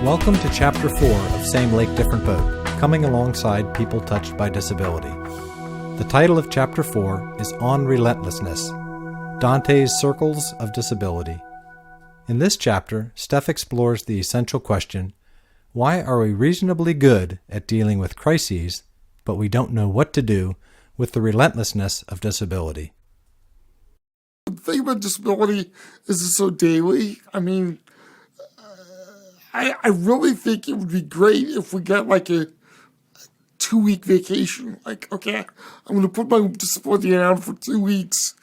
Welcome to Chapter 4 of Same Lake, Different Boat, coming alongside people touched by disability. The title of Chapter 4 is On Relentlessness, Dante's Circles of Disability. In this chapter, Steph explores the essential question, why are we reasonably good at dealing with crises, but we don't know what to do with the relentlessness of disability? The thing about disability is it's so daily. I really think it would be great if we got like a 2-week vacation. Like, okay, I'm going to put my disability down for 2 weeks.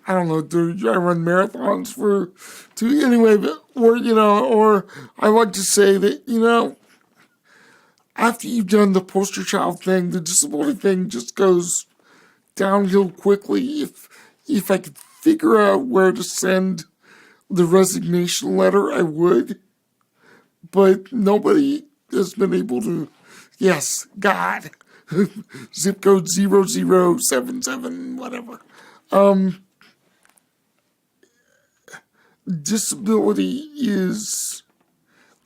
I don't know, I run marathons for 2 anyway, but, or I like to say that, after you've done the poster child thing, the disability thing just goes downhill quickly. If I could figure out where to send the resignation letter, I would. But nobody has been able to, yes, God, zip code 0077, whatever. Disability is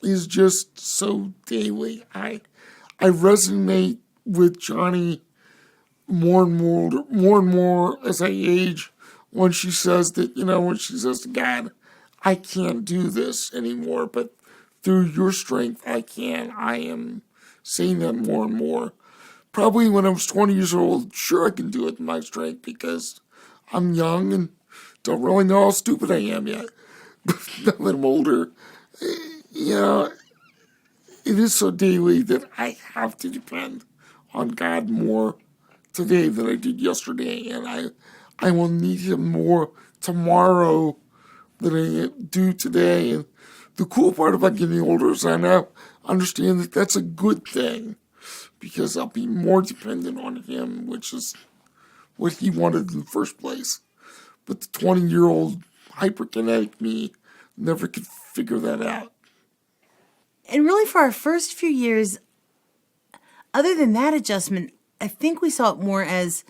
just so daily. I resonate with Johnny more and more as I age when she says that, when she says to God, I can't do this anymore, but through your strength, I can. I am saying that more and more. Probably when I was 20 years old, sure I can do it in my strength because I'm young and don't really know how stupid I am yet. But now that I'm older, it is so daily that I have to depend on God more today than I did yesterday. And I will need Him more tomorrow than I do today. And the cool part about getting older is I now understand that that's a good thing because I'll be more dependent on Him, which is what He wanted in the first place. But the 20-year-old hyperkinetic me never could figure that out. And really for our first few years, other than that adjustment, I think we saw it more as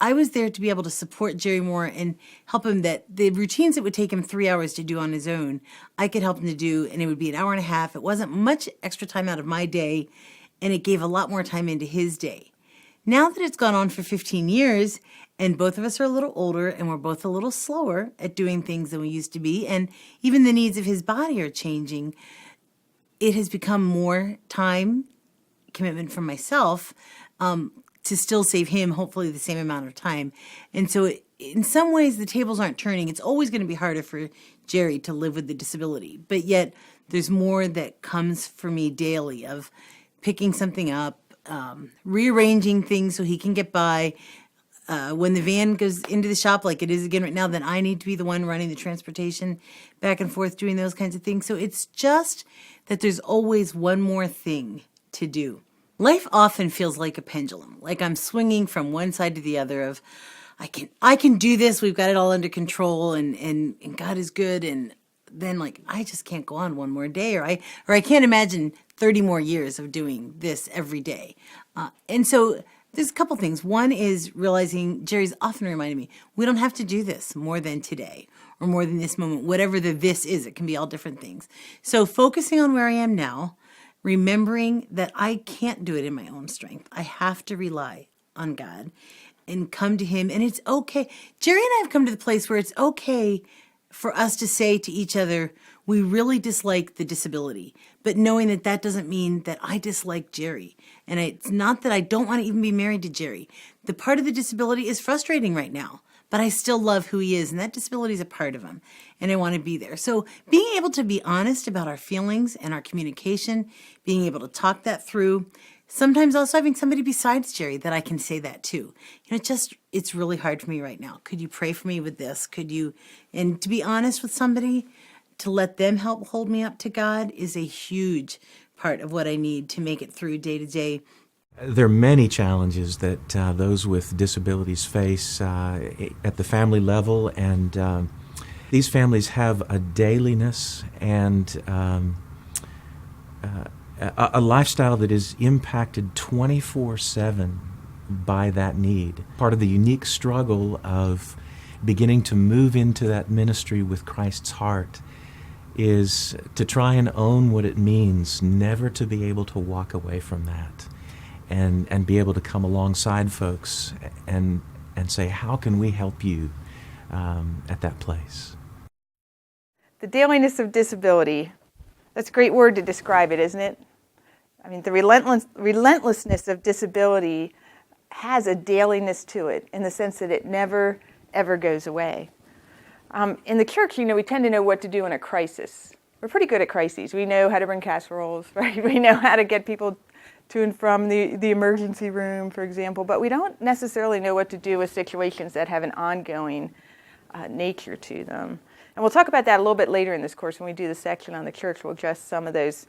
I was there to be able to support Jerry more and help him that the routines that would take him 3 hours to do on his own, I could help him to do, and it would be an hour and a half. It wasn't much extra time out of my day, and it gave a lot more time into his day. Now that it's gone on for 15 years, and both of us are a little older, and we're both a little slower at doing things than we used to be, and even the needs of his body are changing, it has become more time commitment from myself, to still save him, hopefully, the same amount of time. And so in some ways, the tables aren't turning. It's always going to be harder for Jerry to live with the disability. But yet, there's more that comes for me daily of picking something up, rearranging things so he can get by. When the van goes into the shop like it is again right now, then I need to be the one running the transportation back and forth, doing those kinds of things. So it's just that there's always one more thing to do. Life often feels like a pendulum, like I'm swinging from one side to the other of, I can do this, we've got it all under control, and God is good, and then like, I just can't go on one more day, or I can't imagine 30 more years of doing this every day. And so there's a couple things. One is realizing, Jerry's often reminding me, we don't have to do this more than today, or more than this moment, whatever the this is, it can be all different things. So focusing on where I am now, remembering that I can't do it in my own strength. I have to rely on God and come to Him. And it's okay. Jerry and I have come to the place where it's okay for us to say to each other, we really dislike the disability, but knowing that that doesn't mean that I dislike Jerry. And it's not that I don't want to even be married to Jerry. The part of the disability is frustrating right now, but I still love who he is, and that disability is a part of him, and I want to be there. So being able to be honest about our feelings and our communication, being able to talk that through, sometimes also having somebody besides Jerry that I can say that to. It's really hard for me right now. Could you pray for me with this? And to be honest with somebody, to let them help hold me up to God is a huge part of what I need to make it through day to day. There are many challenges that those with disabilities face at the family level, and these families have a dailiness and a lifestyle that is impacted 24/7 by that need. Part of the unique struggle of beginning to move into that ministry with Christ's heart is to try and own what it means never to be able to walk away from that, and be able to come alongside folks and say, how can we help you at that place? The dailiness of disability. That's a great word to describe it, isn't it? I mean, the relentlessness of disability has a dailiness to it in the sense that it never, ever goes away. In the church, we tend to know what to do in a crisis. We're pretty good at crises. We know how to bring casseroles, right? We know how to get people to and from the emergency room, for example, but we don't necessarily know what to do with situations that have an ongoing nature to them. And we'll talk about that a little bit later in this course when we do the section on the church. We'll address some of those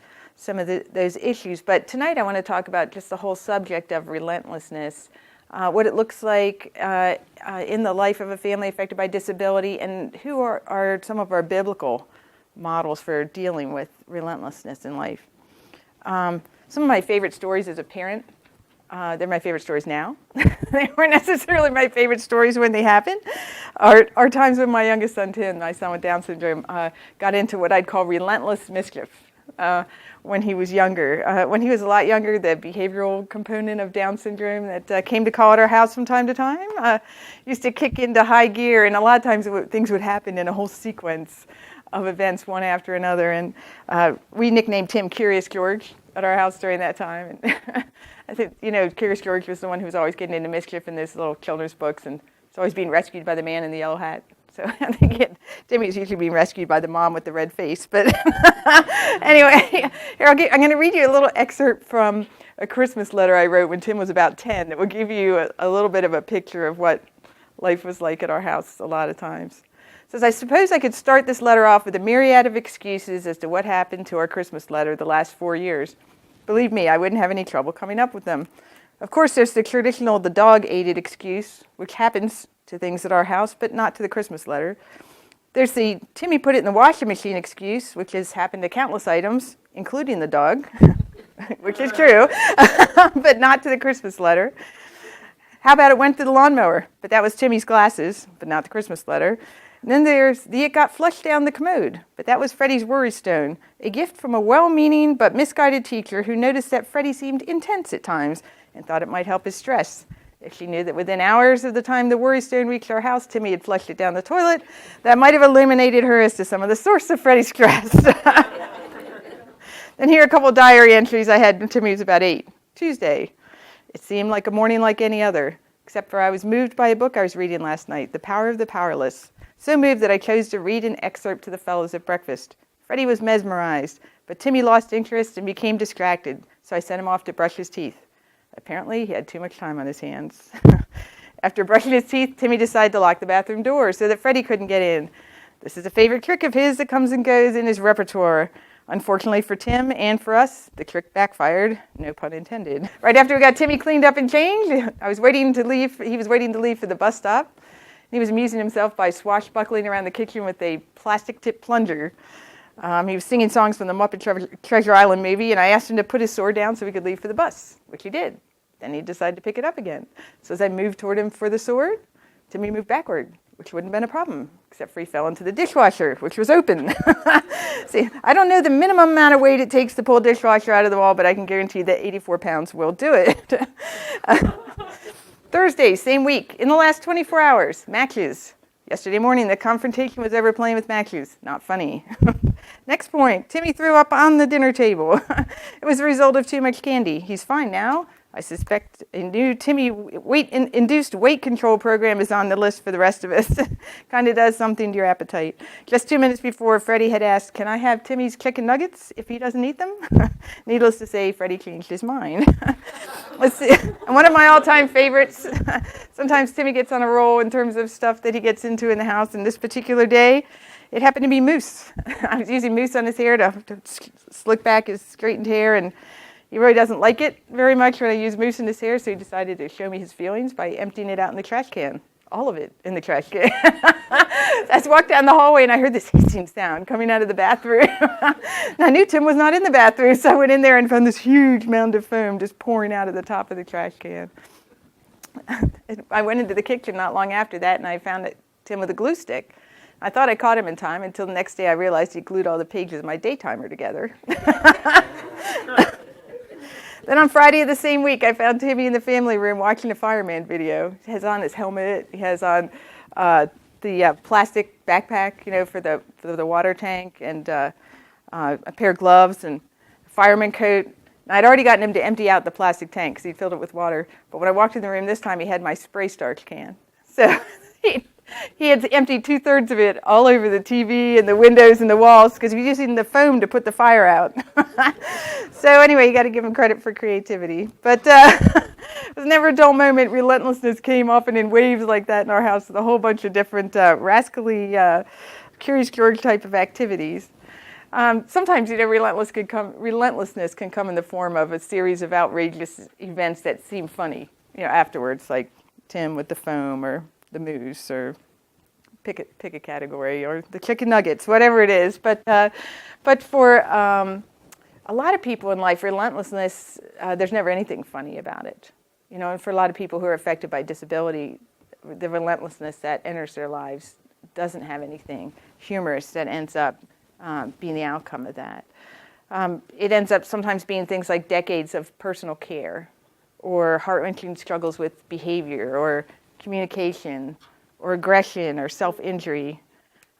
issues. But tonight I want to talk about just the whole subject of relentlessness, what it looks like in the life of a family affected by disability, and who are some of our biblical models for dealing with relentlessness in life. Some of my favorite stories as a parent, they're my favorite stories now. They weren't necessarily my favorite stories when they happened. Are times when my youngest son, Tim, my son with Down syndrome, got into what I'd call relentless mischief when he was younger. When he was a lot younger, the behavioral component of Down syndrome that came to call at our house from time to time used to kick into high gear, and a lot of times things would happen in a whole sequence of events, one after another. And we nicknamed Tim Curious George at our house during that time. And I think, Curious George was the one who was always getting into mischief in those little children's books, and was always being rescued by the man in the yellow hat. So I think Timmy was usually being rescued by the mom with the red face. But anyway, here I'm going to read you a little excerpt from a Christmas letter I wrote when Tim was about 10 that will give you a little bit of a picture of what life was like at our house a lot of times. It says, I suppose I could start this letter off with a myriad of excuses as to what happened to our Christmas letter the last 4 years. Believe me, I wouldn't have any trouble coming up with them. Of course, there's the traditional the dog-aided excuse, which happens to things at our house, but not to the Christmas letter. There's the Timmy put it in the washing machine excuse, which has happened to countless items, including the dog, which is true, but not to the Christmas letter. How about it went to the lawnmower, but that was Timmy's glasses, but not the Christmas letter. And then there's the it got flushed down the commode, but that was Freddie's worry stone, a gift from a well-meaning but misguided teacher who noticed that Freddie seemed intense at times and thought it might help his stress. If she knew that within hours of the time the worry stone reached our house, Timmy had flushed it down the toilet, that might have illuminated her as to some of the source of Freddie's stress. Then here are a couple of diary entries I had when Timmy was about 8. Tuesday. It seemed like a morning like any other, except for I was moved by a book I was reading last night, The Power of the Powerless. So moved that I chose to read an excerpt to the fellows at breakfast. Freddie was mesmerized, but Timmy lost interest and became distracted, so I sent him off to brush his teeth. Apparently, he had too much time on his hands. After brushing his teeth, Timmy decided to lock the bathroom door so that Freddie couldn't get in. This is a favorite trick of his that comes and goes in his repertoire. Unfortunately for Tim and for us, the trick backfired, no pun intended. Right after we got Timmy cleaned up and changed, he was waiting to leave for the bus stop. He was amusing himself by swashbuckling around the kitchen with a plastic-tip plunger. He was singing songs from the Muppet Treasure Island movie, and I asked him to put his sword down so we could leave for the bus, which he did. Then he decided to pick it up again. So as I moved toward him for the sword, Timmy moved backward, which wouldn't have been a problem, except for he fell into the dishwasher, which was open. See, I don't know the minimum amount of weight it takes to pull a dishwasher out of the wall, but I can guarantee that 84 pounds will do it. Thursday, same week, in the last 24 hours, matches. Yesterday morning, the confrontation was over playing with matches. Not funny. Next point, Timmy threw up on the dinner table. It was the result of too much candy. He's fine now. I suspect a new Timmy induced weight control program is on the list for the rest of us. Kind of does something to your appetite. Just 2 minutes before, Freddie had asked, can I have Timmy's chicken nuggets if he doesn't eat them? Needless to say, Freddie changed his mind. Let's see. And one of my all-time favorites, sometimes Timmy gets on a roll in terms of stuff that he gets into in the house. And this particular day, it happened to be mousse. I was using mousse on his hair to slick back his straightened hair, and he really doesn't like it very much when I use mousse in his hair, so he decided to show me his feelings by emptying it out in the trash can. All of it in the trash can. I walked down the hallway and I heard this hissing sound coming out of the bathroom. And I knew Tim was not in the bathroom, so I went in there and found this huge mound of foam just pouring out of the top of the trash can. I went into the kitchen not long after that, and I found Tim with a glue stick. I thought I caught him in time until the next day I realized he glued all the pages of my daytimer together. Then on Friday of the same week, I found Timmy in the family room watching a fireman video. He has on his helmet. He has on the plastic backpack, for the water tank, and a pair of gloves and a fireman coat. And I'd already gotten him to empty out the plastic tank because he filled it with water. But when I walked in the room this time, he had my spray starch can. So he had emptied 2/3 of it all over the TV and the windows and the walls because he was using the foam to put the fire out. So anyway, you got to give him credit for creativity. But it was never a dull moment. Relentlessness came often in waves like that in our house with a whole bunch of different rascally, Curious George type of activities. Sometimes, relentlessness can come in the form of a series of outrageous events that seem funny, afterwards, like Tim with the foam or the moose, or pick a category, or the chicken nuggets, whatever it is. But for a lot of people in life, relentlessness, there's never anything funny about it. And for a lot of people who are affected by disability, the relentlessness that enters their lives doesn't have anything humorous that ends up being the outcome of that. It ends up sometimes being things like decades of personal care, or heart-wrenching struggles with behavior, or communication, or aggression, or self-injury.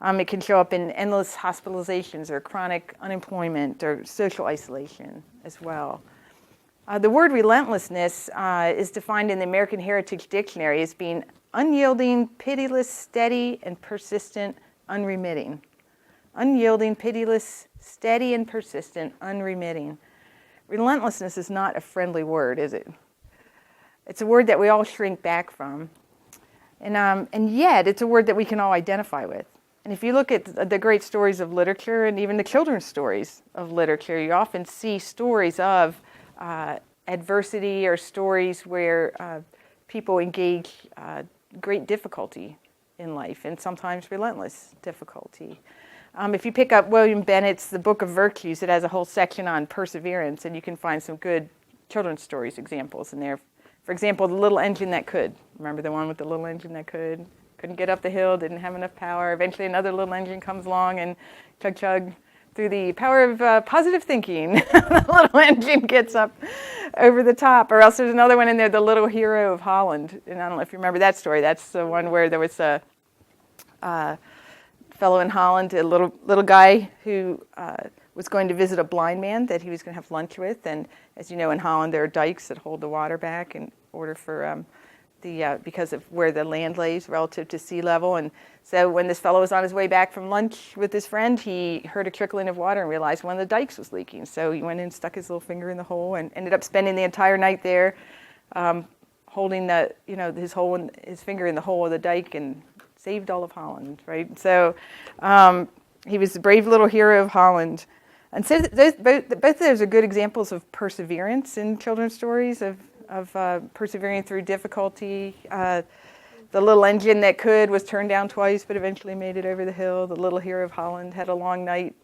It can show up in endless hospitalizations, or chronic unemployment, or social isolation as well. The word relentlessness is defined in the American Heritage Dictionary as being unyielding, pitiless, steady, and persistent, unremitting. Unyielding, pitiless, steady, and persistent, unremitting. Relentlessness is not a friendly word, is it? It's a word that we all shrink back from. And yet, it's a word that we can all identify with. And if you look at the great stories of literature, and even the children's stories of literature, you often see stories of adversity, or stories where people engage great difficulty in life, and sometimes relentless difficulty. If you pick up William Bennett's The Book of Virtues, it has a whole section on perseverance, and you can find some good children's stories examples in there. For example, The Little Engine That Could. Remember the one with the little engine that couldn't get up the hill, didn't have enough power. Eventually another little engine comes along, and chug through the power of positive thinking, the little engine gets up over the top. Or else there's another one in there, The Little Hero of Holland. And I don't know if you remember that story. That's the one where there was a fellow in Holland, a little guy who was going to visit a blind man that he was going to have lunch with. And as you know, in Holland, there are dikes that hold the water back in order for because of where the land lays relative to sea level. And so when this fellow was on his way back from lunch with his friend, he heard a trickling of water and realized one of the dikes was leaking. So he went in, stuck his little finger in the hole, and ended up spending the entire night there, holding his finger in the hole of the dike, and saved all of Holland, right? So he was the brave little hero of Holland. And so both of those are good examples of perseverance in children's stories, of persevering through difficulty. The Little Engine That Could was turned down twice, but eventually made it over the hill. The Little Hero of Holland had a long night,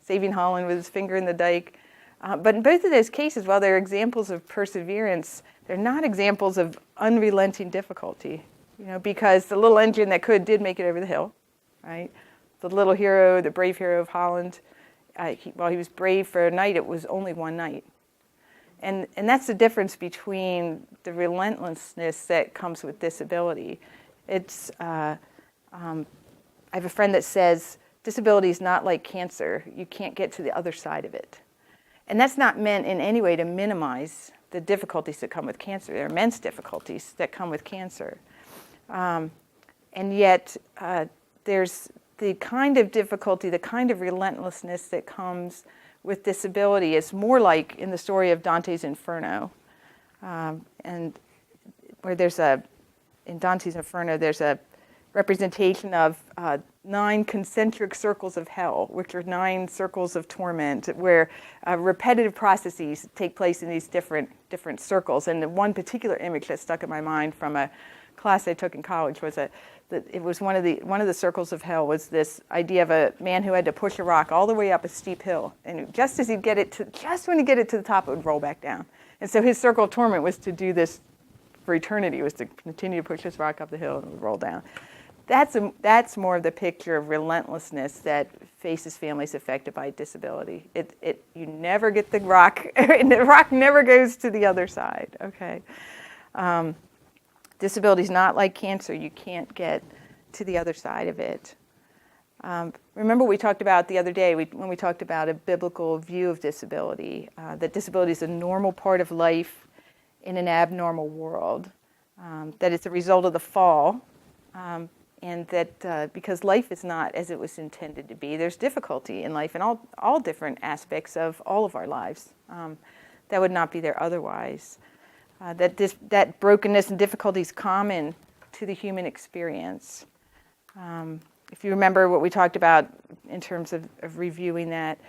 saving Holland with his finger in the dike. But in both of those cases, while they're examples of perseverance, they're not examples of unrelenting difficulty. Because the Little Engine That Could did make it over the hill, right? The little hero, the brave hero of Holland, while he was brave for a night, it was only one night. And that's the difference between the relentlessness that comes with disability. It's I have a friend that says disability is not like cancer. You can't get to the other side of it. And that's not meant in any way to minimize the difficulties that come with cancer. There are immense difficulties that come with cancer. And yet there's the kind of difficulty, the kind of relentlessness that comes with disability is more like in the story of Dante's Inferno. And where in Dante's Inferno, there's a representation of 9 concentric circles of hell, which are 9 circles of torment, where repetitive processes take place in these different circles. And the one particular image that stuck in my mind from a class I took in college was it was one of the circles of hell was this idea of a man who had to push a rock all the way up a steep hill, and just when he get it to the top, it would roll back down. And so his circle of torment was to do this for eternity, was to continue to push this rock up the hill and it would roll down. that's more of the picture of relentlessness that faces families affected by disability. You never get the rock, and the rock never goes to the other side. Okay, disability is not like cancer. You can't get to the other side of it. Remember we talked about the other day when we talked about a biblical view of disability, that disability is a normal part of life in an abnormal world, that it's a result of the fall, and that because life is not as it was intended to be, there's difficulty in life in all different aspects of all of our lives that would not be there otherwise. That brokenness and difficulty is common to the human experience. If you remember what we talked about in terms of reviewing that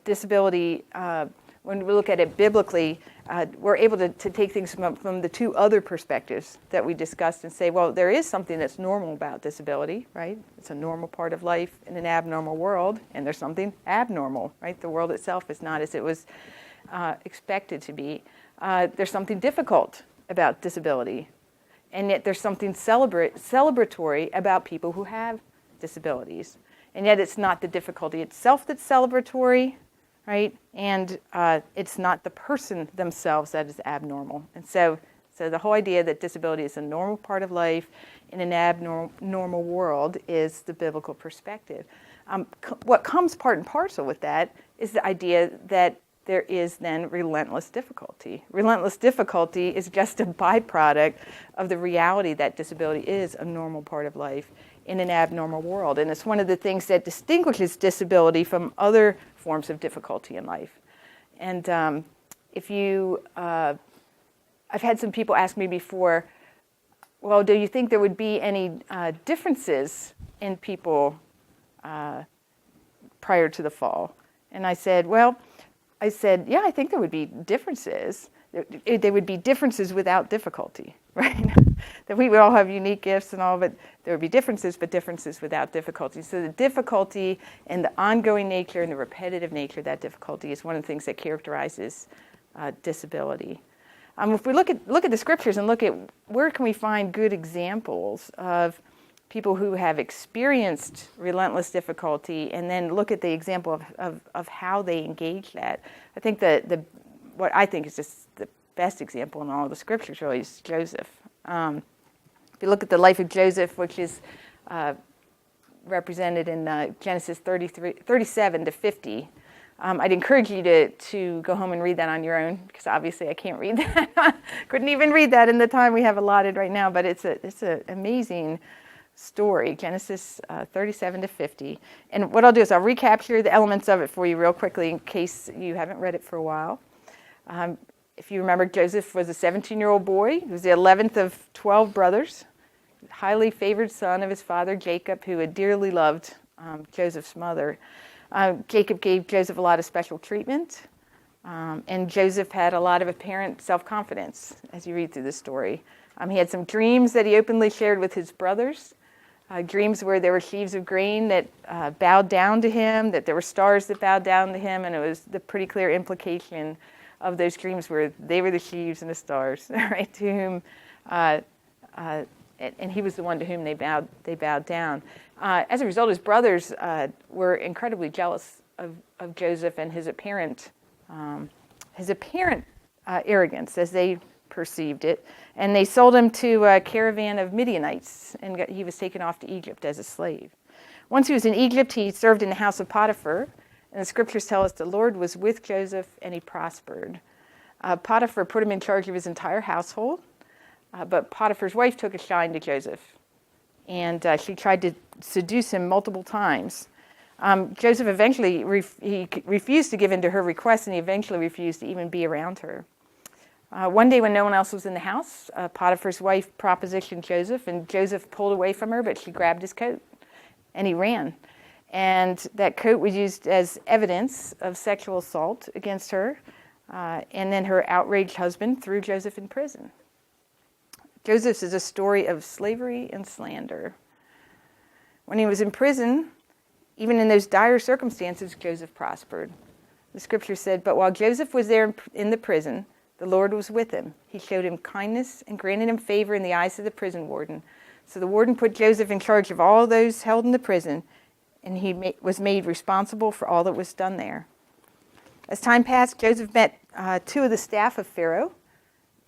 disability, when we look at it biblically, we're able to take things from the two other perspectives that we discussed and say, well, there is something that's normal about disability, right? It's a normal part of life in an abnormal world, and there's something abnormal, right? The world itself is not as it was expected to be. There's something difficult about disability. And yet there's something celebratory about people who have disabilities. And yet it's not the difficulty itself that's celebratory, right? And it's not the person themselves that is abnormal. And so the whole idea that disability is a normal part of life in an abnormal world is the biblical perspective. What comes part and parcel with that is the idea that there is then relentless difficulty. Relentless difficulty is just a byproduct of the reality that disability is a normal part of life in an abnormal world. And it's one of the things that distinguishes disability from other forms of difficulty in life. And I've had some people ask me before, well, do you think there would be any differences in people prior to the fall? And I said, yeah, I think there would be differences. There would be differences without difficulty, right? That we would all have unique gifts and all, but there would be differences, but differences without difficulty. So the difficulty and the ongoing nature and the repetitive nature of that difficulty is one of the things that characterizes disability. If we look at the scriptures and look at where can we find good examples of people who have experienced relentless difficulty, and then look at the example of how they engage that. I think what I think is just the best example in all of the scriptures really is Joseph. If you look at the life of Joseph, which is represented in Genesis 37 to 50, I'd encourage you to go home and read that on your own, because obviously I can't read that. Couldn't even read that in the time we have allotted right now, but it's an amazing story, Genesis 37 to 50. And what I'll do is I'll recapture the elements of it for you real quickly in case you haven't read it for a while. If you remember, Joseph was a 17-year-old boy. He was the 11th of 12 brothers, highly favored son of his father, Jacob, who had dearly loved Joseph's mother. Jacob gave Joseph a lot of special treatment, and Joseph had a lot of apparent self-confidence as you read through the story. He had some dreams that he openly shared with his brothers. Dreams where there were sheaves of grain that bowed down to him, that there were stars that bowed down to him, and it was the pretty clear implication of those dreams where they were the sheaves and the stars, right? To whom, and he was the one to whom they bowed down. As a result, his brothers were incredibly jealous of Joseph and his apparent arrogance as they perceived it, and they sold him to a caravan of Midianites, and he was taken off to Egypt as a slave. Once he was in Egypt, he served in the house of Potiphar, and the scriptures tell us the Lord was with Joseph and he prospered. Potiphar put him in charge of his entire household, but Potiphar's wife took a shine to Joseph, and she tried to seduce him multiple times. Joseph eventually he refused to give in to her request, and he eventually refused to even be around her. One day when no one else was in the house, Potiphar's wife propositioned Joseph, and Joseph pulled away from her, but she grabbed his coat, and he ran. And that coat was used as evidence of sexual assault against her, and then her outraged husband threw Joseph in prison. Joseph's is a story of slavery and slander. When he was in prison, even in those dire circumstances, Joseph prospered. The scripture said, "But while Joseph was there in the prison, the Lord was with him. He showed him kindness and granted him favor in the eyes of the prison warden, So the warden put Joseph in charge of all those held in the prison, and he was made responsible for all that was done there. As time passed, Joseph met two of the staff of Pharaoh,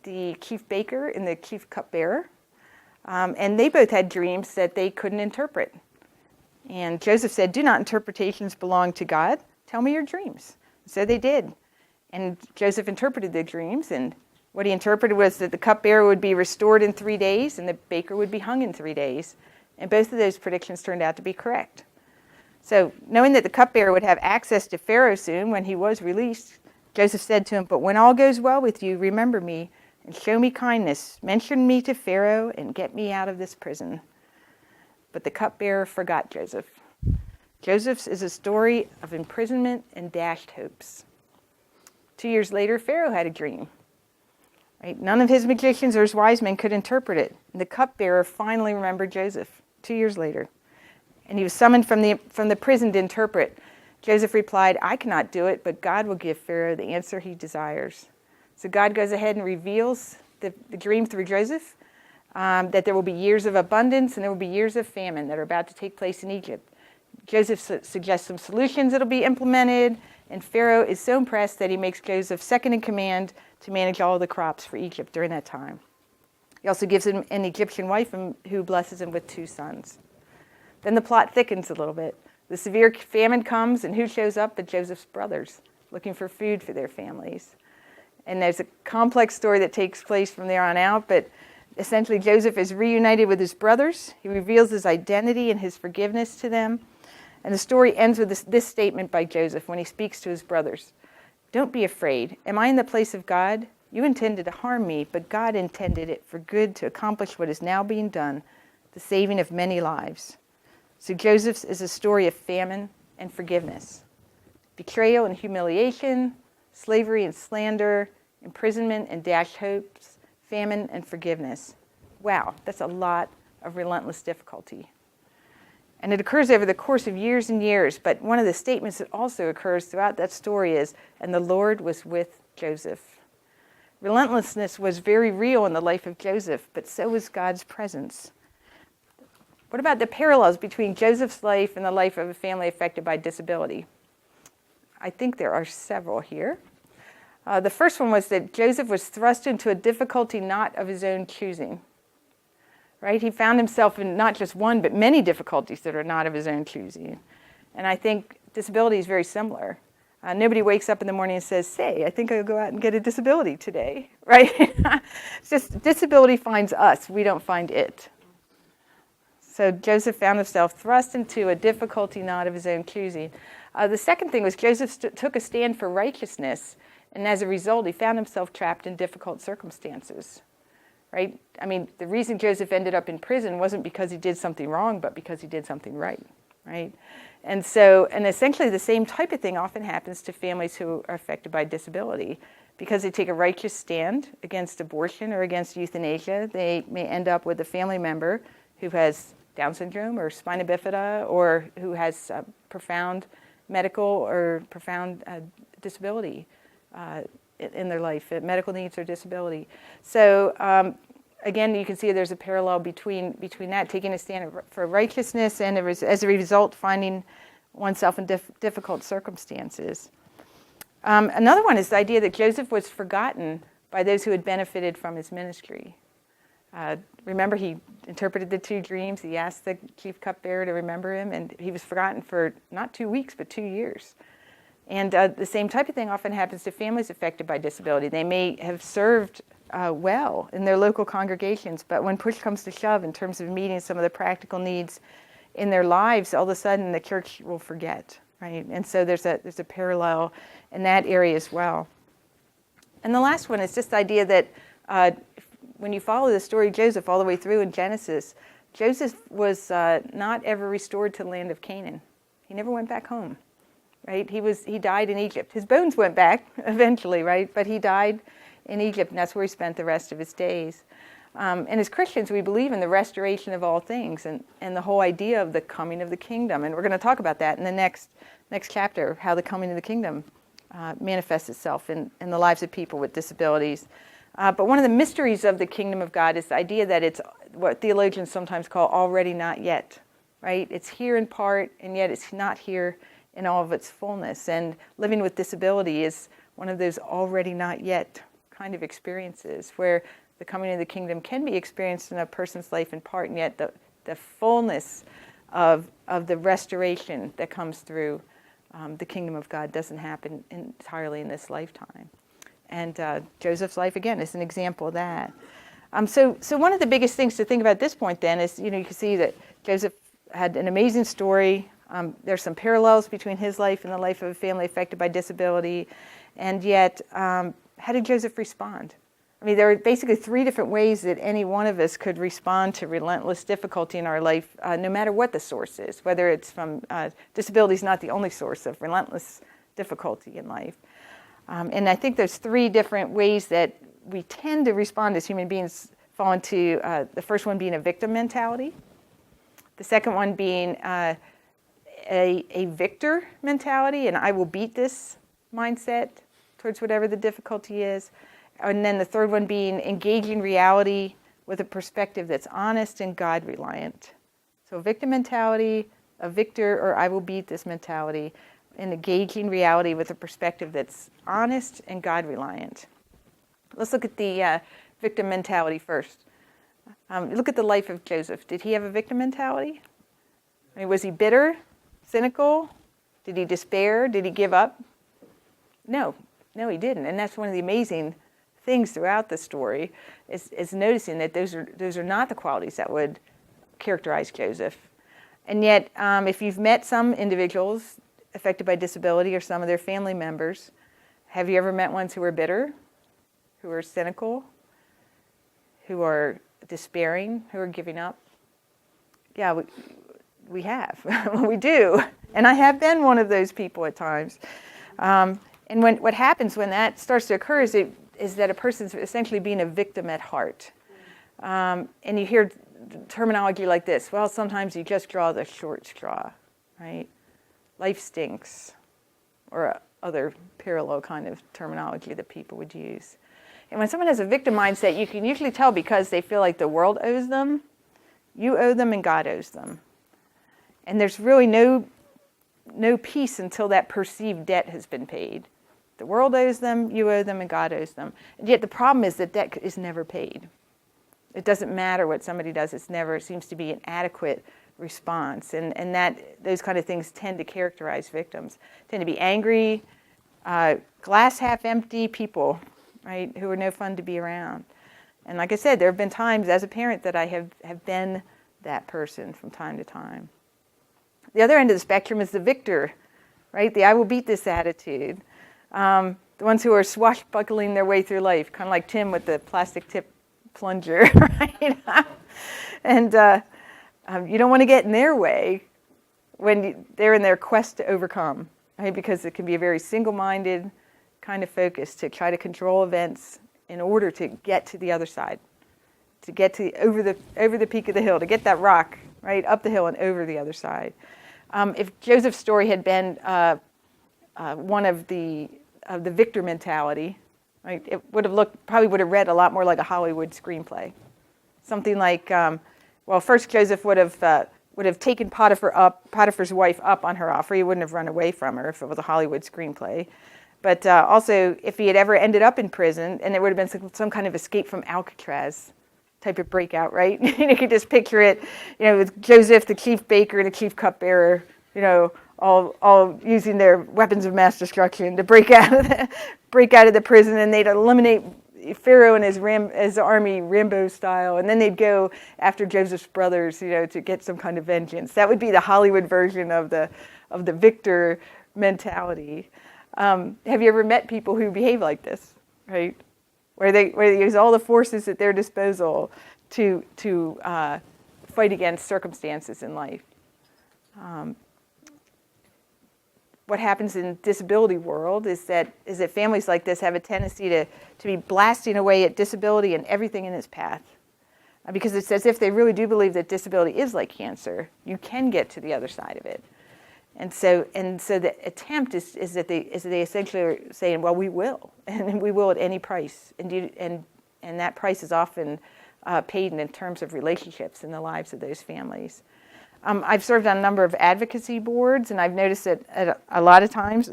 the chief baker and the chief cupbearer, and they both had dreams that they couldn't interpret. And Joseph said, "Do not interpretations belong to God? Tell me your dreams." So they did. And Joseph interpreted the dreams, and what he interpreted was that the cupbearer would be restored in 3 days and the baker would be hung in 3 days. And both of those predictions turned out to be correct. So knowing that the cupbearer would have access to Pharaoh soon when he was released, Joseph said to him, "But when all goes well with you, remember me and show me kindness. Mention me to Pharaoh and get me out of this prison." But the cupbearer forgot Joseph. Joseph's is a story of imprisonment and dashed hopes. 2 years later, Pharaoh had a dream. Right? None of his magicians or his wise men could interpret it. And the cupbearer finally remembered Joseph 2 years later. And he was summoned from the prison to interpret. Joseph replied, "I cannot do it, but God will give Pharaoh the answer he desires." So God goes ahead and reveals the dream through Joseph, that there will be years of abundance and there will be years of famine that are about to take place in Egypt. Joseph suggests some solutions that will be implemented, and Pharaoh is so impressed that he makes Joseph second in command to manage all the crops for Egypt during that time. He also gives him an Egyptian wife who blesses him with 2 sons. Then the plot thickens a little bit. The severe famine comes, and who shows up but Joseph's brothers, looking for food for their families. And there's a complex story that takes place from there on out, but essentially Joseph is reunited with his brothers. He reveals his identity and his forgiveness to them. And the story ends with this statement by Joseph when he speaks to his brothers. "Don't be afraid. Am I in the place of God? You intended to harm me, but God intended it for good to accomplish what is now being done, the saving of many lives." So Joseph's is a story of famine and forgiveness, betrayal and humiliation, slavery and slander, imprisonment and dashed hopes, famine and forgiveness. Wow, that's a lot of relentless difficulty. And it occurs over the course of years and years, but one of the statements that also occurs throughout that story is, "And the Lord was with Joseph." Relentlessness was very real in the life of Joseph, but so was God's presence. What about the parallels between Joseph's life and the life of a family affected by disability? I think there are several here. The first one was that Joseph was thrust into a difficulty not of his own choosing. Right? He found himself in not just one, but many difficulties that are not of his own choosing. And I think disability is very similar. Nobody wakes up in the morning and says, "Say, I think I'll go out and get a disability today." Right? It's just disability finds us. We don't find it. So Joseph found himself thrust into a difficulty not of his own choosing. The second thing was Joseph took a stand for righteousness, and as a result, he found himself trapped in difficult circumstances. Right? I mean, the reason Joseph ended up in prison wasn't because he did something wrong, but because he did something right. Right? And essentially the same type of thing often happens to families who are affected by disability. Because they take a righteous stand against abortion or against euthanasia, they may end up with a family member who has Down syndrome or spina bifida, or who has profound medical or profound disability in their life, medical needs or disability. So again, you can see there's a parallel between that, taking a stand for righteousness and as a result finding oneself in difficult circumstances. Another one is the idea that Joseph was forgotten by those who had benefited from his ministry. Remember, he interpreted the 2 dreams. He asked the chief cupbearer to remember him, and he was forgotten for not 2 weeks, but 2 years. And the same type of thing often happens to families affected by disability. They may have served well in their local congregations, but when push comes to shove in terms of meeting some of the practical needs in their lives, all of a sudden the church will forget, right? And so there's a parallel in that area as well. And the last one is just the idea that when you follow the story of Joseph all the way through in Genesis, Joseph was not ever restored to the land of Canaan. He never went back home, right? He died in Egypt. His bones went back eventually, right? But he died in Egypt, and that's where he spent the rest of his days. And as Christians, we believe in the restoration of all things and the whole idea of the coming of the kingdom. And we're going to talk about that in the next chapter, how the coming of the kingdom manifests itself in the lives of people with disabilities. But one of the mysteries of the kingdom of God is the idea that what theologians sometimes call already not yet, right? It's here in part, and yet it's not here in all of its fullness. And living with disability is one of those already not yet kind of experiences where the coming of the kingdom can be experienced in a person's life in part, and yet the fullness of the restoration that comes through the kingdom of God doesn't happen entirely in this lifetime. And Joseph's life, again, is an example of that. So one of the biggest things to think about at this point, then, is, you can see that Joseph had an amazing story. There's some parallels between his life and the life of a family affected by disability. And yet, how did Joseph respond? I mean, there are basically three different ways that any one of us could respond to relentless difficulty in our life, no matter what the source is, whether it's from disability is not the only source of relentless difficulty in life. And I think there's three different ways that we tend to respond as human beings, fall into the first one being a victim mentality, the second one being a victor mentality, and I will beat this mindset towards whatever the difficulty is. And then the third one being engaging reality with a perspective that's honest and god-reliant. So victim mentality, a victor or I will beat this mentality, and engaging reality with a perspective that's honest and god-reliant. Let's look at the victim mentality first. Look at the life of Joseph. Did he have a victim mentality? I mean, was he bitter, cynical? Did he despair? Did he give up? No, he didn't. And that's one of the amazing things throughout the story is noticing that those are not the qualities that would characterize Joseph. And yet, if you've met some individuals affected by disability or some of their family members, have you ever met ones who are bitter, who are cynical, who are despairing, who are giving up? Yeah, we have. We do. And I have been one of those people at times. And what happens when that starts to occur is that a person's essentially being a victim at heart. And you hear terminology like this: well, sometimes you just draw the short straw, right? Life stinks, or other parallel kind of terminology that people would use. And when someone has a victim mindset, you can usually tell because they feel like the world owes them, you owe them, and God owes them. And there's really no peace until that perceived debt has been paid. The world owes them, you owe them, and God owes them. And yet the problem is that debt is never paid. It doesn't matter what somebody does. It seems to be an adequate response. And that those kind of things tend to characterize victims. Tend to be angry, glass half empty people, right, who are no fun to be around. And like I said, there have been times as a parent that I have been that person from time to time. The other end of the spectrum is the victor, right? The I will beat this attitude. The ones who are swashbuckling their way through life, kind of like Tim with the plastic tip plunger, right? And you don't want to get in their way when they're in their quest to overcome, right? Because it can be a very single-minded kind of focus to try to control events in order to get to the other side, to get to over the peak of the hill, to get that rock, right, up the hill and over the other side. If Joseph's story had been one of the victor mentality, right, it probably would have read a lot more like a Hollywood screenplay. Something like, first Joseph would have taken Potiphar's wife up on her offer. He wouldn't have run away from her if it was a Hollywood screenplay. But also, if he had ever ended up in prison, and there would have been some kind of escape from Alcatraz type of breakout, right? You could just picture it, with Joseph, the chief baker, and the chief cupbearer, all using their weapons of mass destruction to break out of the prison, and they'd eliminate Pharaoh and his army Rambo style, and then they'd go after Joseph's brothers, to get some kind of vengeance. That would be the Hollywood version of the victor mentality. Have you ever met people who behave like this, right? Where they use all the forces at their disposal to fight against circumstances in life. What happens in disability world is that families like this have a tendency to be blasting away at disability and everything in its path. Because it's as if they really do believe that disability is like cancer. You can get to the other side of it. And so the attempt is that they essentially are saying, well, we will, and we will at any price, and that price is often paid in terms of relationships in the lives of those families. I've served on a number of advocacy boards, and I've noticed that a lot of times,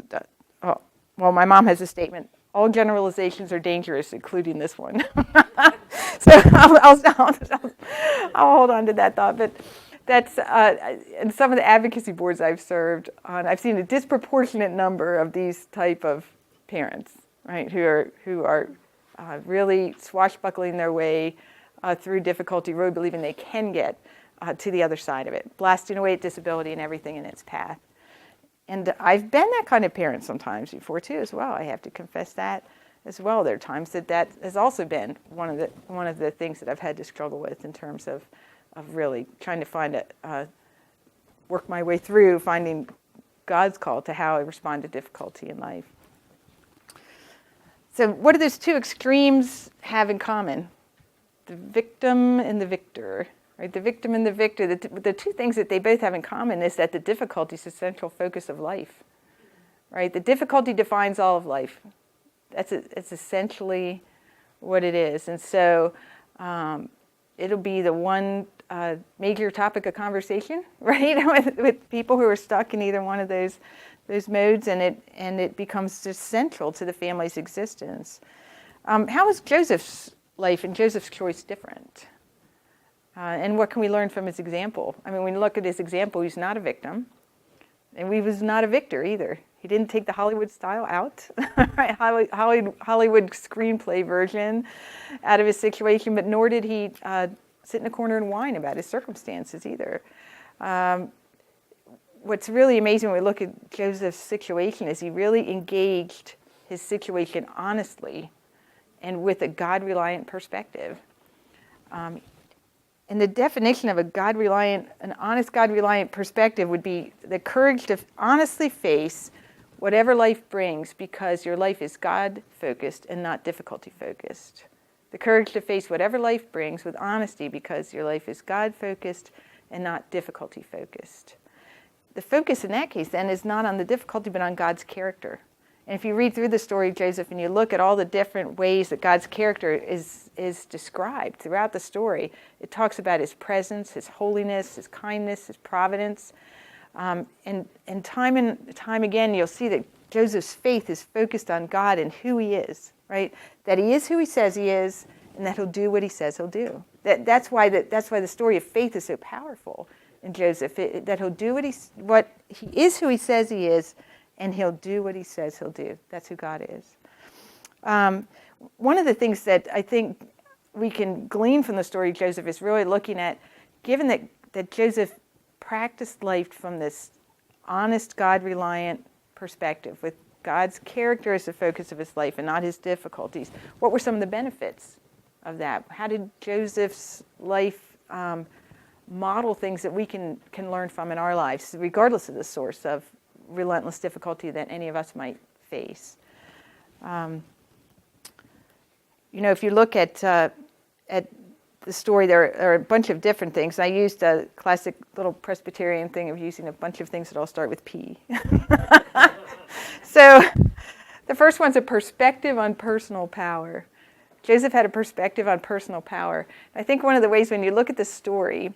my mom has a statement, all generalizations are dangerous, including this one. So I'll hold on to that thought. But that's in some of the advocacy boards I've served on, I've seen a disproportionate number of these type of parents, right, who are really swashbuckling their way through difficulty, really believing they can get to the other side of it, blasting away at disability and everything in its path. And I've been that kind of parent sometimes before too, as well. I have to confess that as well. There are times that has also been one of the things that I've had to struggle with in terms of really trying to find work my way through finding God's call to how I respond to difficulty in life. So what do those two extremes have in common? The victim and the victor. Right, the victim and the victor, the two things that they both have in common is that the difficulty is the central focus of life. Right? The difficulty defines all of life. It's essentially what it is. And so it'll be the one major topic of conversation, right, with people who are stuck in either one of those modes, and it becomes just central to the family's existence. How is Joseph's life and Joseph's choice different? And what can we learn from his example? I mean, when you look at his example, he's not a victim, and he was not a victor either. He didn't take the Hollywood style out, right? Hollywood screenplay version out of his situation, but nor did he sit in a corner and whine about his circumstances either. What's really amazing when we look at Joseph's situation is he really engaged his situation honestly and with a God-reliant perspective. And the definition of an honest God-reliant perspective would be the courage to honestly face whatever life brings because your life is God-focused and not difficulty-focused. The courage to face whatever life brings with honesty because your life is God-focused and not difficulty-focused. The focus in that case then is not on the difficulty but on God's character. And if you read through the story of Joseph and you look at all the different ways that God's character is described throughout the story, it talks about his presence, his holiness, his kindness, his providence. And time again, you'll see that Joseph's faith is focused on God and who he is, right? That he is who he says he is, and that he'll do what he says he'll do. That's why the story of faith is so powerful in Joseph. That he'll do what he is who he says he is, and he'll do what he says he'll do. That's who God is. One of the things that I think we can glean from the story of Joseph is really looking at, given that Joseph practiced life from this honest, God-reliant perspective, with God's character as the focus of his life and not his difficulties, what were some of the benefits of that? How did Joseph's life model things that we can learn from in our lives, regardless of the source of relentless difficulty that any of us might face? If you look at the story, there are a bunch of different things. I used a classic little Presbyterian thing of using a bunch of things that all start with P. So the first one's a perspective on personal power. Joseph had a perspective on personal power. I think one of the ways when you look at the story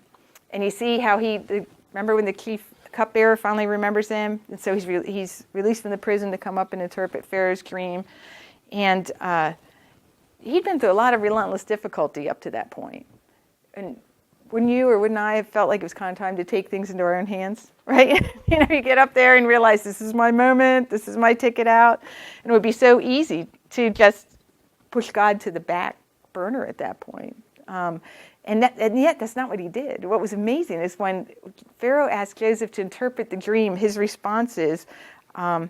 and you see how remember when the chief cupbearer finally remembers him, and so he's released from the prison to come up and interpret Pharaoh's dream, and he'd been through a lot of relentless difficulty up to that point. And wouldn't you or wouldn't I have felt like it was kind of time to take things into our own hands, right? You get up there and realize this is my moment, this is my ticket out, and it would be so easy to just push God to the back burner at that point. And yet that's not what he did. What was amazing is when Pharaoh asked Joseph to interpret the dream, his response is, I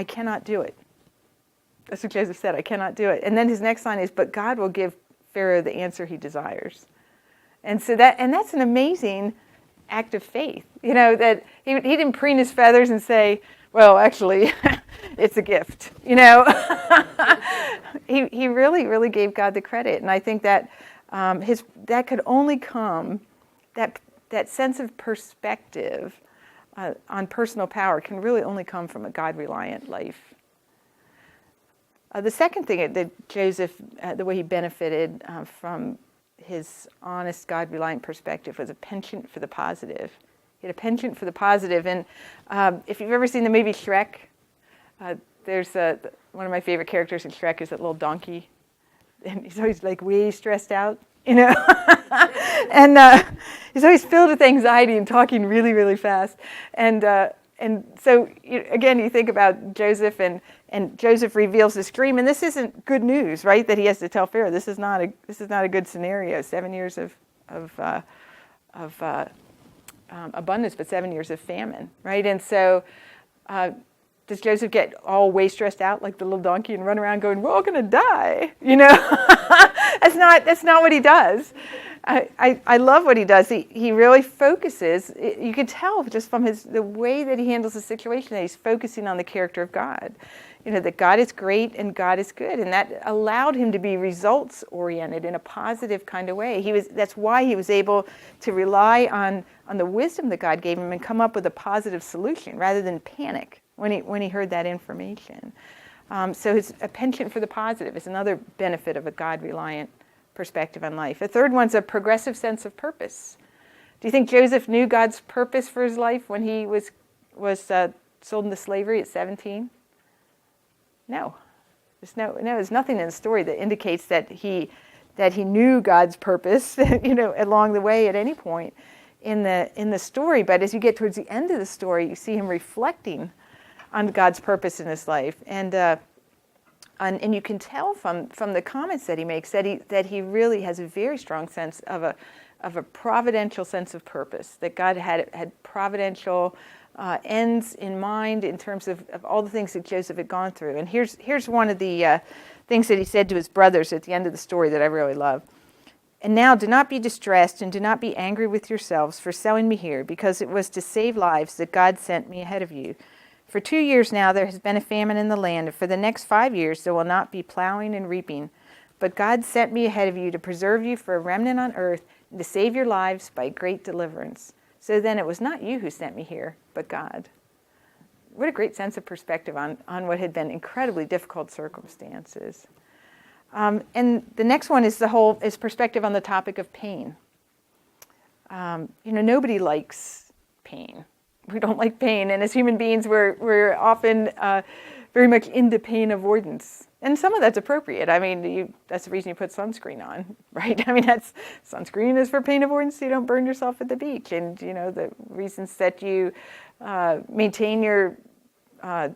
cannot do it. That's what Joseph said, I cannot do it. And then his next line is, but God will give Pharaoh the answer he desires. And so that's an amazing act of faith. That he didn't preen his feathers and say, well, actually, it's a gift. He really, really gave God the credit. And I think that that could only come, that sense of perspective on personal power can really only come from a God-reliant life. The second thing that Joseph, the way he benefited from his honest, God-reliant perspective was a penchant for the positive. He had a penchant for the positive. And if you've ever seen the movie Shrek, there's one of my favorite characters in Shrek is that little donkey. And he's always like way stressed out, you know. And he's always filled with anxiety and talking really, really fast. And so, again, you think about Joseph, and Joseph reveals this dream, and this isn't good news, right? That he has to tell Pharaoh. This is not a good scenario. 7 years of abundance, but 7 years of famine, right? And so, does Joseph get all way stressed out like the little donkey and run around going, "We're all going to die"? You know, that's not what he does. I love what he does. He really focuses. You can tell just from the way that he handles the situation that he's focusing on the character of God. You know, that God is great and God is good, and that allowed him to be results oriented in a positive kind of way. That's why he was able to rely on the wisdom that God gave him and come up with a positive solution rather than panic when he heard that information. So a penchant for the positive is another benefit of a God-reliant perspective on life. A third one's a progressive sense of purpose. Do you think Joseph knew God's purpose for his life when he was sold into slavery at 17? No. There's nothing in the story that indicates that he knew God's purpose, you know, along the way at any point in the story. But as you get towards the end of the story, you see him reflecting on God's purpose in his life, and you can tell from the comments that he makes that he really has a very strong sense of a providential sense of purpose. That God had providential ends in mind in terms of all the things that Joseph had gone through. And here's one of the things that he said to his brothers at the end of the story that I really love. "And now do not be distressed and do not be angry with yourselves for selling me here, because it was to save lives that God sent me ahead of you. For 2 years now there has been a famine in the land, and for the next 5 years there will not be plowing and reaping. But God sent me ahead of you to preserve you for a remnant on earth and to save your lives by great deliverance. So then it was not you who sent me here, but God." What a great sense of perspective on what had been incredibly difficult circumstances. And the next one is perspective on the topic of pain. Nobody likes pain. We don't like pain, and as human beings, we're often very much into pain avoidance, and some of that's appropriate. I mean, that's the reason you put sunscreen on, right? I mean, sunscreen is for pain avoidance, so you don't burn yourself at the beach, and the reasons that you maintain your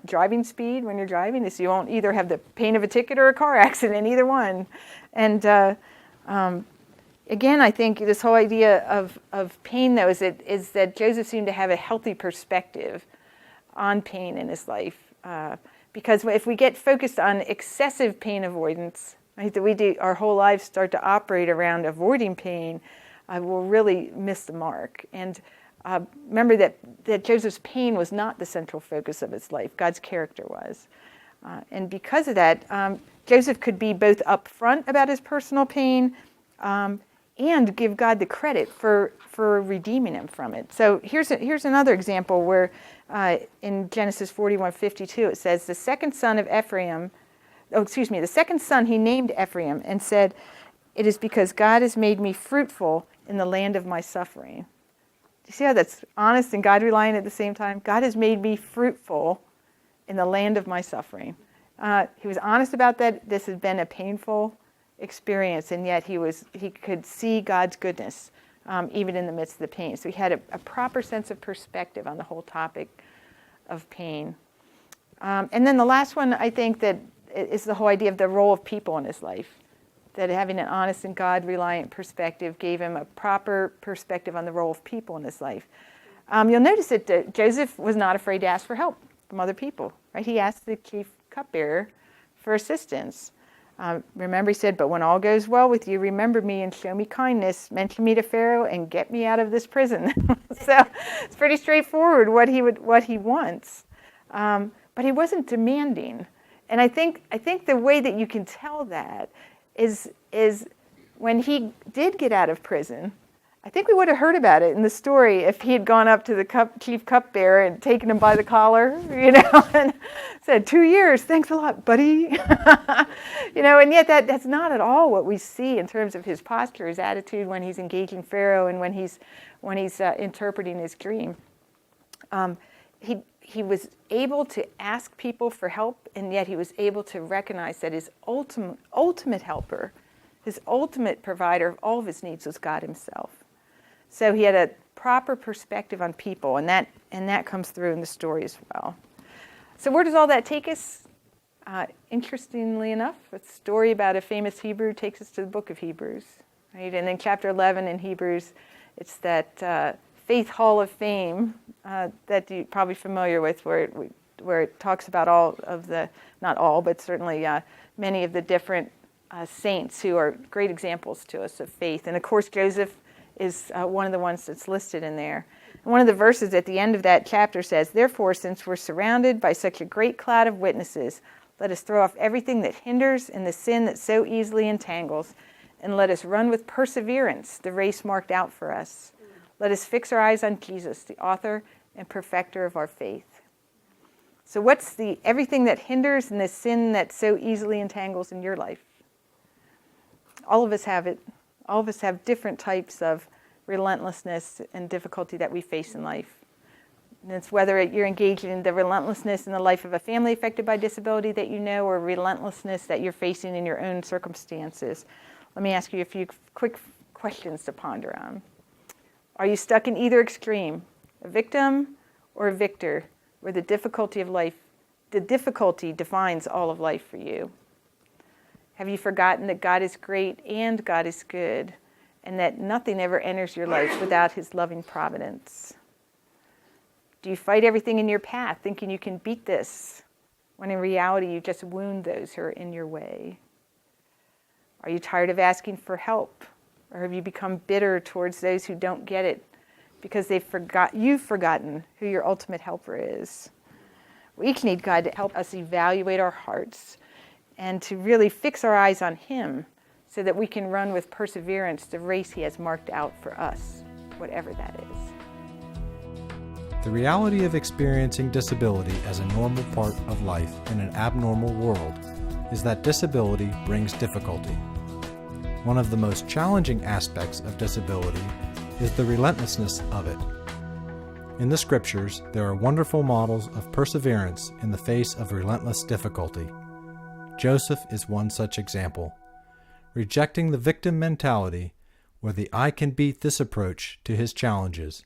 driving speed when you're driving is so you won't either have the pain of a ticket or a car accident, either one, and again, I think this whole idea of pain, though, is that Joseph seemed to have a healthy perspective on pain in his life. Because if we get focused on excessive pain avoidance, right, that our whole lives start to operate around avoiding pain, we'll really miss the mark. And remember that Joseph's pain was not the central focus of his life. God's character was. And because of that, Joseph could be both upfront about his personal pain and give God the credit for redeeming him from it. So here's another example where in Genesis 41:52 it says, the second son he named Ephraim and said, "It is because God has made me fruitful in the land of my suffering." Do you see how that's honest and God-reliant at the same time? God has made me fruitful in the land of my suffering. He was honest about that. This had been a painful experience, and yet he could see God's goodness even in the midst of the pain. So he had a proper sense of perspective on the whole topic of pain. And then the last one, I think, that is the whole idea of the role of people in his life. That having an honest and God-reliant perspective gave him a proper perspective on the role of people in his life. You'll notice that Joseph was not afraid to ask for help from other people. Right? He asked the chief cupbearer for assistance. Remember, he said, "But when all goes well with you, remember me and show me kindness, mention me to Pharaoh, and get me out of this prison." So it's pretty straightforward what he wants, but he wasn't demanding. And I think the way that you can tell that is when he did get out of prison, I think we would have heard about it in the story if he had gone up to the chief cupbearer and taken him by the collar, and said, 2 years, thanks a lot, buddy. And yet that's not at all what we see in terms of his posture, his attitude when he's engaging Pharaoh and when he's interpreting his dream. He was able to ask people for help, and yet he was able to recognize that his ultimate helper, his ultimate provider of all of his needs was God himself. So he had a proper perspective on people, and that comes through in the story as well. So where does all that take us? Interestingly enough, a story about a famous Hebrew takes us to the book of Hebrews, right? And in chapter 11 in Hebrews, it's that faith hall of fame that you're probably familiar with, where it talks about all of the, not all, but certainly many of the different saints who are great examples to us of faith. And of course, Joseph is one of the ones that's listed in there. And one of the verses at the end of that chapter says, "Therefore, since we're surrounded by such a great cloud of witnesses, let us throw off everything that hinders and the sin that so easily entangles, and let us run with perseverance the race marked out for us. Let us fix our eyes on Jesus, the author and perfecter of our faith." So what's the everything that hinders and the sin that so easily entangles in your life? All of us have it. All of us have different types of relentlessness and difficulty that we face in life. And it's whether you're engaged in the relentlessness in the life of a family affected by disability that you know, or relentlessness that you're facing in your own circumstances. Let me ask you a few quick questions to ponder on. Are you stuck in either extreme, a victim or a victor, where the difficulty defines all of life for you? Have you forgotten that God is great and God is good, and that nothing ever enters your life without his loving providence? Do you fight everything in your path, thinking you can beat this, when in reality you just wound those who are in your way? Are you tired of asking for help, or have you become bitter towards those who don't get it because you've forgotten who your ultimate helper is? We each need God to help us evaluate our hearts and to really fix our eyes on him so that we can run with perseverance the race he has marked out for us, whatever that is. The reality of experiencing disability as a normal part of life in an abnormal world is that disability brings difficulty. One of the most challenging aspects of disability is the relentlessness of it. In the scriptures, there are wonderful models of perseverance in the face of relentless difficulty. Joseph is one such example. Rejecting the victim mentality or the "I can beat this" approach to his challenges.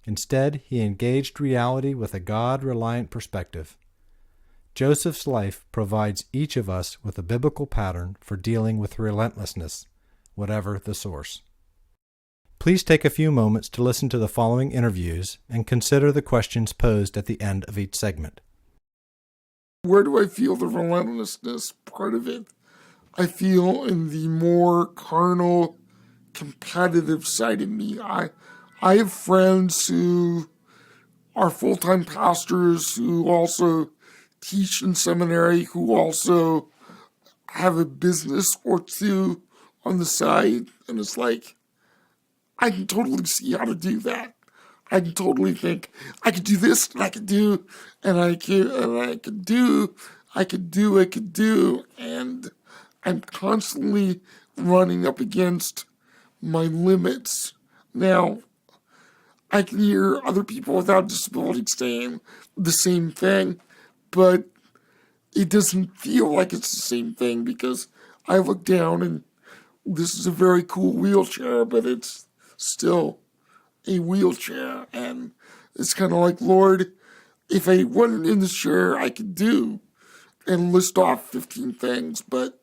Instead, he engaged reality with a god-reliant perspective. Joseph's life provides each of us with a biblical pattern for dealing with relentlessness, whatever the source. Please take a few moments to listen to the following interviews and consider the questions posed at the end of each segment. Where do I feel the relentlessness part of it? I feel in the more carnal, competitive side of me. I have friends who are full-time pastors who also teach in seminary, who also have a business or two on the side. And it's like, I can totally see how to do that. I can totally think I could do this and I could do, and I could do, and I'm constantly running up against my limits. Now, I can hear other people without disability saying the same thing, but it doesn't feel like it's the same thing because I look down and this is a very cool wheelchair, but it's still a wheelchair, and it's kind of like, Lord, if I wasn't in the chair, I could do and list off 15 things, but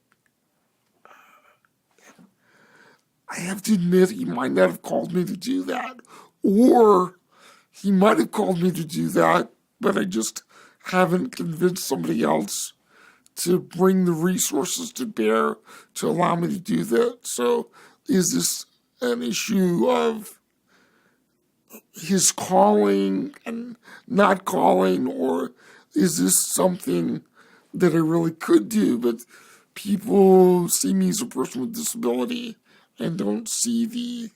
I have to admit he might not have called me to do that, or he might have called me to do that, but I just haven't convinced somebody else to bring the resources to bear to allow me to do that. So is this an issue of his calling and not calling, or is this something that I really could do, but people see me as a person with disability and don't see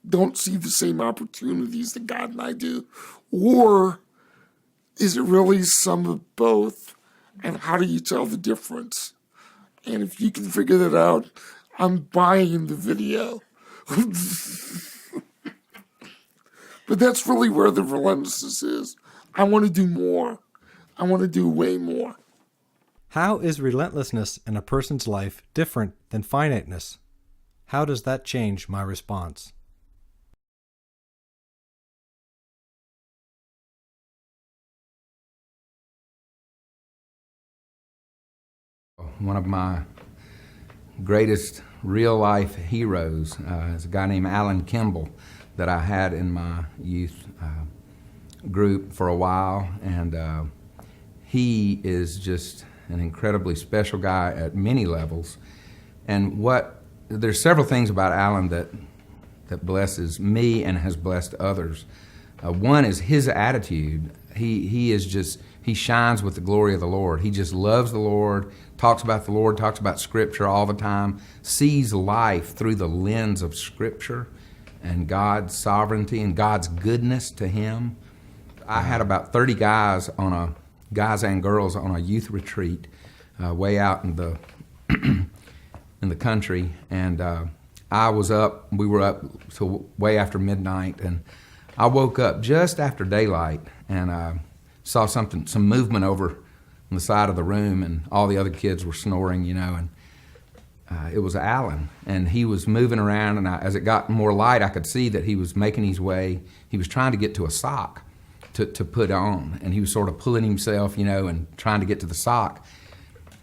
don't see the same opportunities that God and I do? Or is it really some of both? And how do you tell the difference? And if you can figure that out, I'm buying the video. But that's really where the relentlessness is. I want to do more. I want to do way more. How is relentlessness in a person's life different than finiteness? How does that change my response? One of my greatest real-life heroes is a guy named Alan Kimball that I had in my youth group for a while, and he is just an incredibly special guy at many levels. And there's several things about Alan that blesses me and has blessed others. One is his attitude. He shines with the glory of the Lord. He just loves the Lord, talks about Scripture all the time, sees life through the lens of Scripture and God's sovereignty and God's goodness to him. I had about 30 guys and girls on a youth retreat way out in the in the country, and we were up till way after midnight, and I woke up just after daylight and saw some movement over on the side of the room, and all the other kids were snoring, and it was Alan, and he was moving around, and as it got more light, I could see that he was making his way. He was trying to get to a sock to put on, and he was sort of pulling himself, and trying to get to the sock,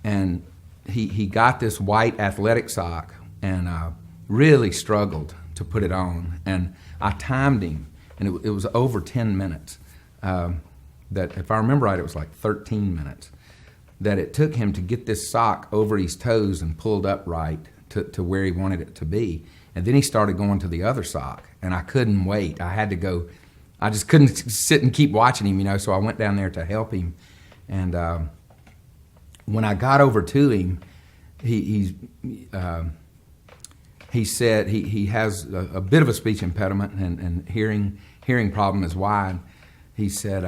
and he got this white athletic sock and really struggled to put it on, and I timed him, and it was over 10 minutes. That if I remember right, it was like 13 minutes that it took him to get this sock over his toes and pulled up right to where he wanted it to be. And then he started going to the other sock, and I couldn't wait. I had to go. I just couldn't sit and keep watching him, so I went down there to help him. And when I got over to him, he said he has a bit of a speech impediment and hearing problem is wide. He said,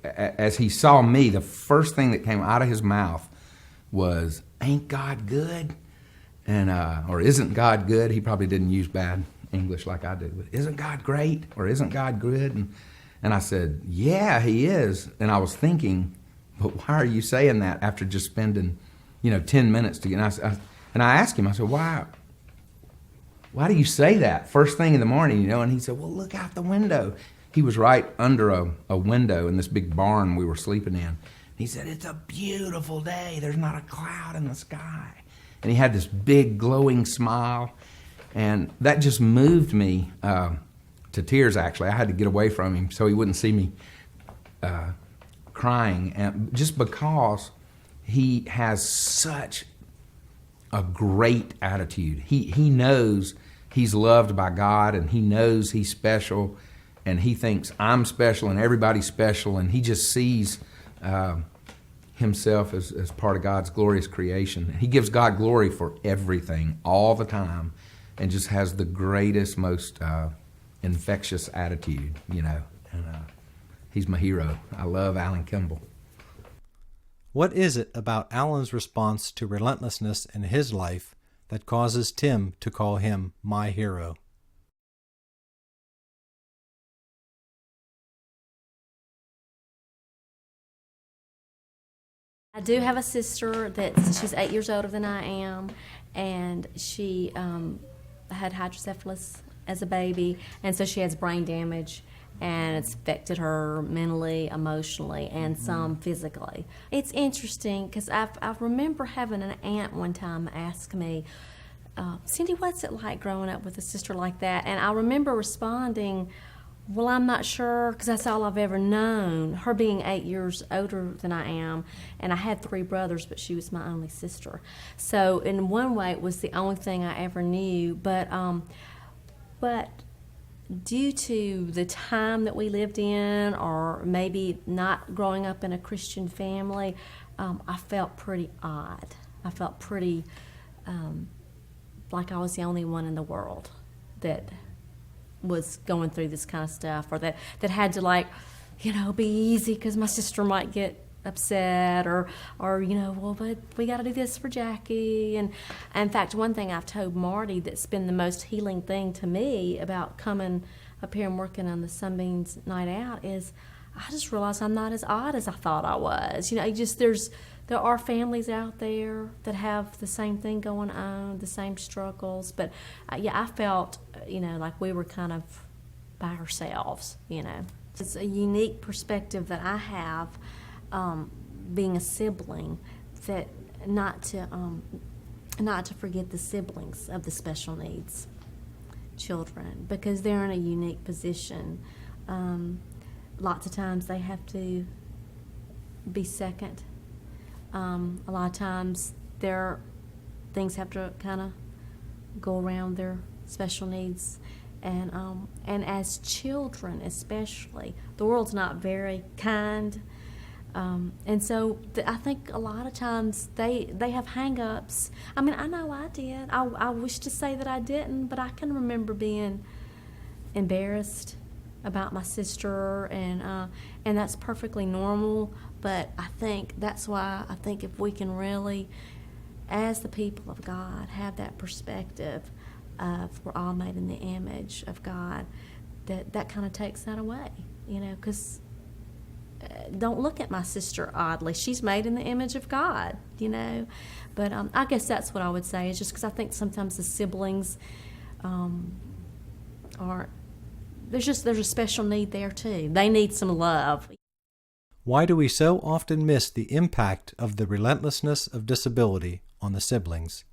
as he saw me, the first thing that came out of his mouth was, "Ain't God good?" And or "Isn't God good?" He probably didn't use bad English like I do, but "Isn't God great?" or "Isn't God good?" And I said, "Yeah, he is." And I was thinking, but why are you saying that after just spending, 10 minutes to get? And I asked him, I said, why do you say that first thing in the morning, And he said, well, look out the window. He was right under a window in this big barn we were sleeping in. He said, it's a beautiful day. There's not a cloud in the sky. And he had this big glowing smile. And that just moved me to tears, actually. I had to get away from him so he wouldn't see me crying. And just because he has such a great attitude. He knows he's loved by God, and he knows he's special, and he thinks I'm special and everybody's special, and he just sees himself as part of God's glorious creation. He gives God glory for everything all the time, and just has the greatest, most infectious attitude, And he's my hero. I love Alan Kimball. What is it about Alan's response to relentlessness in his life that causes Tim to call him my hero? I do have a sister she's 8 years older than I am, and she had hydrocephalus as a baby, and so she has brain damage, and it's affected her mentally, emotionally, and some physically. It's interesting because I remember having an aunt one time ask me, Cindy, what's it like growing up with a sister like that? And I remember responding, well, I'm not sure, because that's all I've ever known, her being 8 years older than I am, and I had 3 brothers, but she was my only sister. So in one way, it was the only thing I ever knew, but due to the time that we lived in, or maybe not growing up in a Christian family, I felt pretty odd. I felt pretty like I was the only one in the world. that was going through this kind of stuff, or that had to, like, be easy because my sister might get upset, or well, but we got to do this for Jackie. And in fact, one thing I've told Marty that's been the most healing thing to me about coming up here and working on the Sunbeams Night Out is I just realized I'm not as odd as I thought I was. There are families out there that have the same thing going on, the same struggles, but I felt like we were kind of by ourselves. It's a unique perspective that I have, being a sibling, that not to forget the siblings of the special needs children, because they're in a unique position. Lots of times they have to be second. A lot of times their things have to kind of go around their special needs. And as children especially, the world's not very kind. And so I think a lot of times they have hang-ups. I mean, I know I did. I wish to say that I didn't, but I can remember being embarrassed about my sister, and that's perfectly normal. But I think that's why I think if we can really, as the people of God, have that perspective of we're all made in the image of God, that kind of takes that away, because don't look at my sister oddly. She's made in the image of God, But I guess that's what I would say, is just because I think sometimes the siblings there's a special need there too. They need some love. Why do we so often miss the impact of the relentlessness of disability on the siblings?